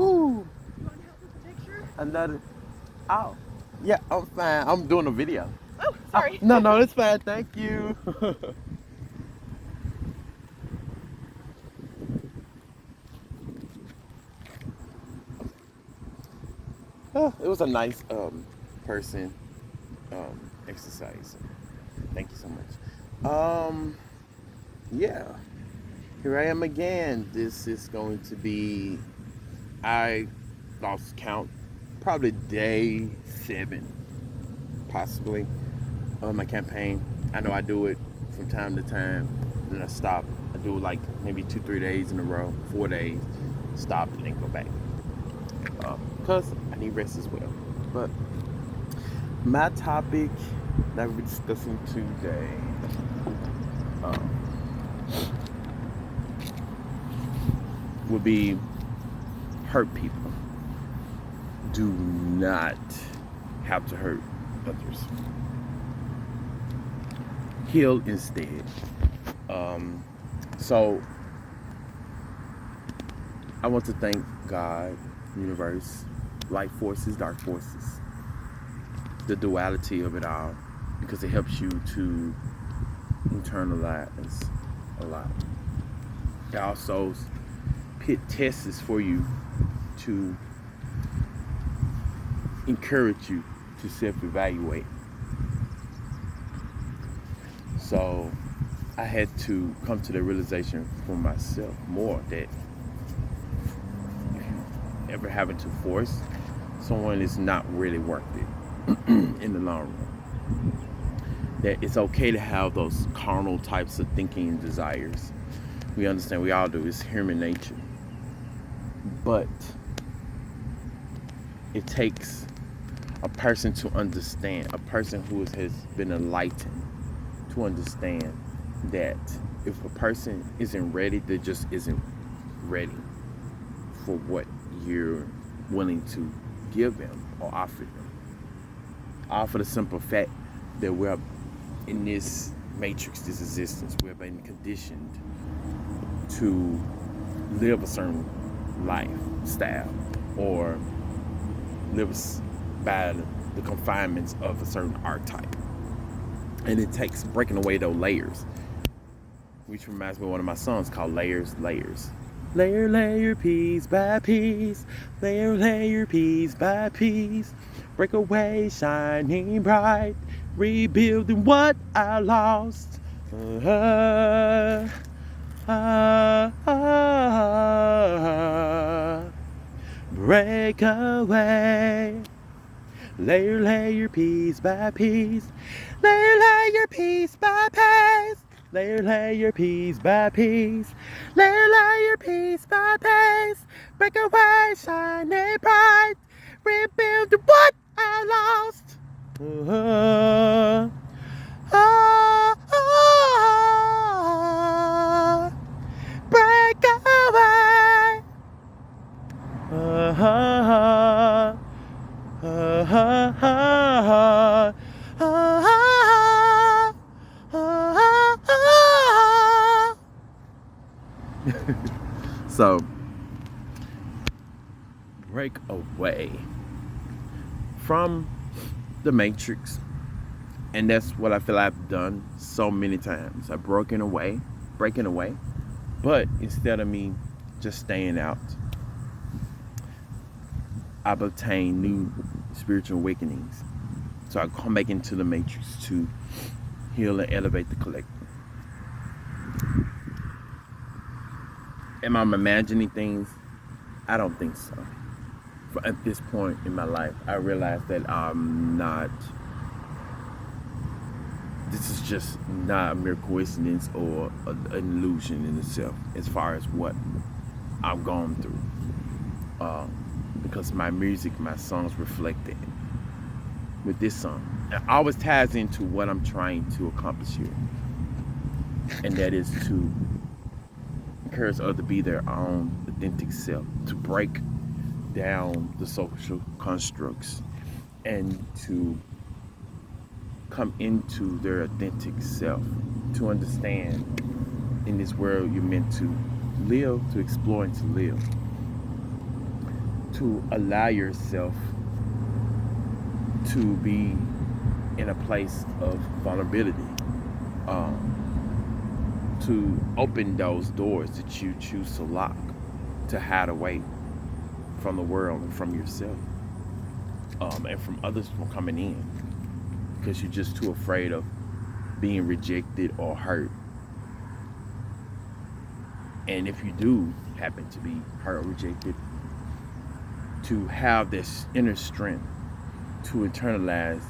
Ooh, You want help with the picture? another. Oh, yeah, I'm fine. I'm doing a video. Oh, Oh, sorry. no, no, it's fine. Thank you. Oh, it was a nice person exercise. Thank you so much. Yeah, here I am again. This is going to be, I lost count, probably day 7, possibly, of my campaign. I know I do it from time to time, then I stop. I do like maybe 2, 3 days in a row, 4 days, stop and then go back. Because I need rest as well. But my topic that we're discussing today um, would be hurt people do not have to hurt others. Heal instead. So I want to thank God, universe, light forces, dark forces, the duality of it all, because it helps you to internalize a lot. It also pit tests for you to encourage you to self-evaluate. So I had to come to the realization for myself more that if you ever having to force someone, is not really worth it in the long run. That it's okay to have those carnal types of thinking and desires. We understand, we all do, it's human nature. But it takes a person to understand, a person who has been enlightened, to understand that if a person isn't ready, they just isn't ready for what you're willing to give them or offer them. All for the simple fact that we're in this matrix, this existence, we're been conditioned to live a certain lifestyle or live by the confinements of a certain archetype. And it takes breaking away those layers, which reminds me of one of my songs called Layers, Layers. Layer, layer, piece by piece. Layer, layer, piece by piece. Break away, shining bright. Rebuilding what I lost. Uh, break away. Layer, layer, piece by piece. Layer, layer, piece by piece. Layer, layer, piece by piece. Layer, layer, piece by piece. Break away, shining bright. Rebuild what I lost. Uh, break away. Uh, so break away from the matrix, and that's what I feel I've done so many times. I've breaking away, but instead of me just staying out, I've obtained new spiritual awakenings. So I come back into the matrix to heal and elevate the collective. Am I imagining things? I don't think so. But at this point in my life, I realize that I'm not. This is just not a mere coincidence or an illusion in itself, as far as what I've gone through. Because my music, my songs reflect it. With this song, it always ties into what I'm trying to accomplish here, and that is to encourage others to be their own authentic self, to break down the social constructs, and to come into their authentic self, to understand in this world you're meant to live, to explore, and to live. to allow yourself to be in a place of vulnerability, to open those doors that you choose to lock, to hide away from the world and from yourself, and from others from coming in, because you're just too afraid of being rejected or hurt. And if you do happen to be hurt or rejected, to have this inner strength to internalize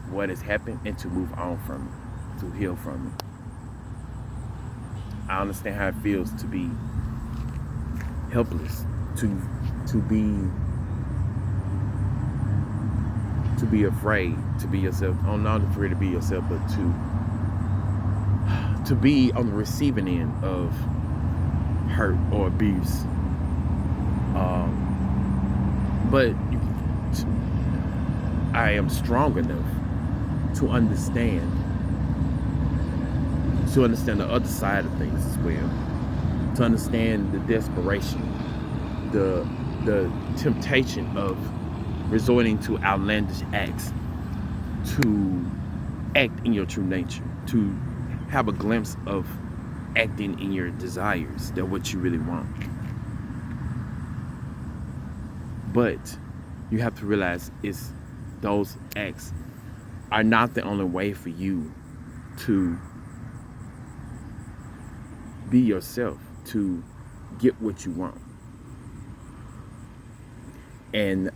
what has happened and to move on from it, to heal from it. I understand how it feels to be helpless, to be afraid to be yourself. I'm not afraid to be yourself, but to be on the receiving end of hurt or abuse. But I am strong enough to understand the other side of things as well, to understand the desperation, the temptation of resorting to outlandish acts, to act in your true nature, to have a glimpse of acting in your desires, that what you really want. But you have to realize those acts are not the only way for you to be yourself, to get what you want. And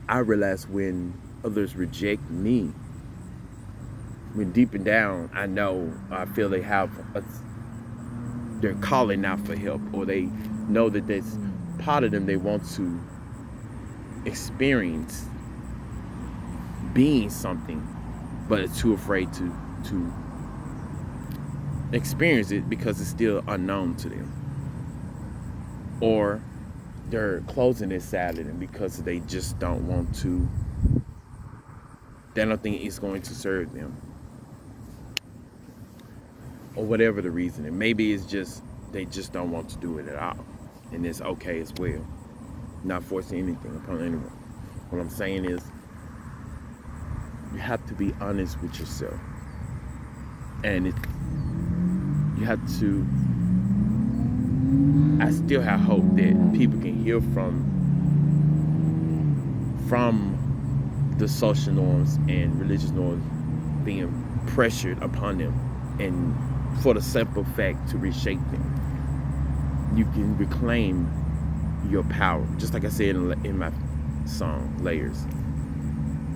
I realize when others reject me, when deep and down I feel they're calling out for help, or they know that there's part of them they want to experience being something, but it's too afraid to experience it because it's still unknown to them, or they're closing inside of them because they just don't want to. They don't think it's going to serve them, or whatever the reason. And maybe it's just they just don't want to do it at all, and it's okay as well. Not forcing anything upon anyone. What I'm saying is, you have to be honest with yourself, and you have to. I still have hope that people can heal from the social norms and religious norms being pressured upon them, and for the simple fact to reshape them. You can reclaim your power, just like I said in my song Layers,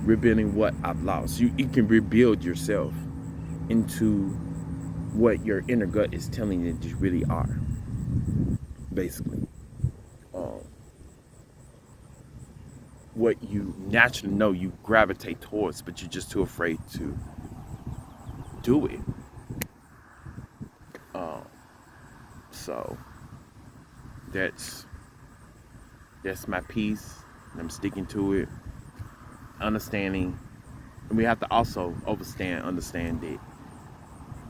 rebuilding what I've lost. You can rebuild yourself into what your inner gut is telling you that you really are, basically. What you naturally know you gravitate towards, but you're just too afraid to do it. So that's my piece, and I'm sticking to it. Understanding, and we have to also understand that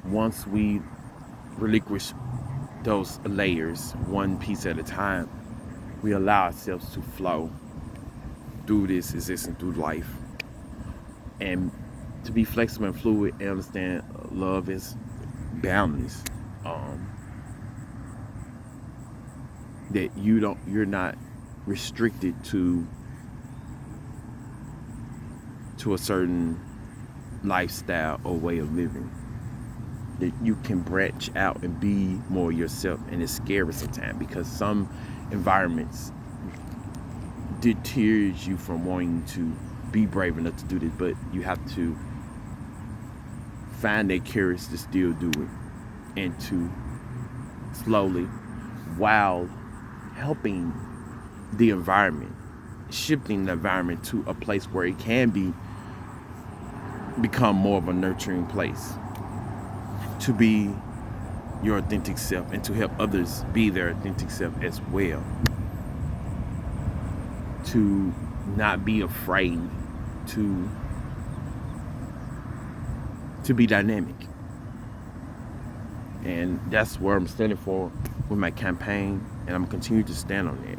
once we relinquish those layers, one piece at a time, we allow ourselves to flow through this existence, through life, and to be flexible and fluid, and understand love is boundless. That you're not restricted to a certain lifestyle or way of living. That you can branch out and be more yourself, and it's scary sometimes because some environments deters you from wanting to be brave enough to do this, but you have to find that courage to still do it, and to slowly, while helping the environment, shifting the environment to a place where it can become more of a nurturing place, to be your authentic self and to help others be their authentic self as well. To not be afraid to be dynamic. And that's where I'm standing for with my campaign, and I'm going to continue to stand on that.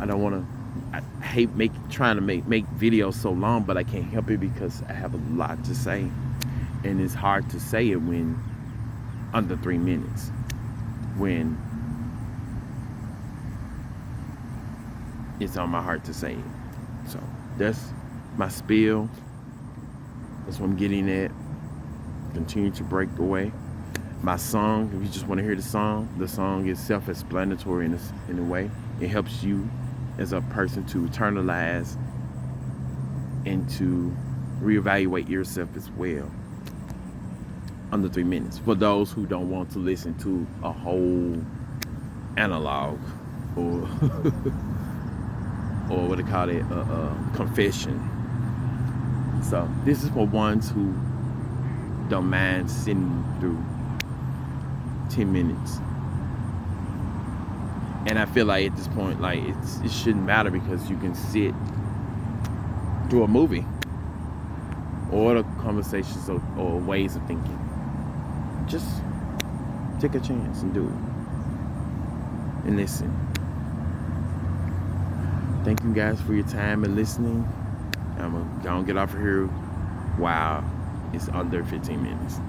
I don't want to. I hate trying to make videos so long, but I can't help it because I have a lot to say, and it's hard to say it when under 3 minutes. When it's on my heart to say it. So that's my spiel. That's what I'm getting at. Continue to break away. My song, if you just want to hear the song is self-explanatory in a way. It helps you as a person to internalize and to reevaluate yourself as well. Under 3 minutes. For those who don't want to listen to a whole analog or or what they call it, confession. So this is for ones who don't mind sitting through 10 minutes. And I feel like at this point, like it shouldn't matter because you can sit through a movie or the conversations or ways of thinking. Just take a chance and do it and listen. Thank you guys for your time and listening. I'm gonna get off of here. Wow, it's under 15 minutes.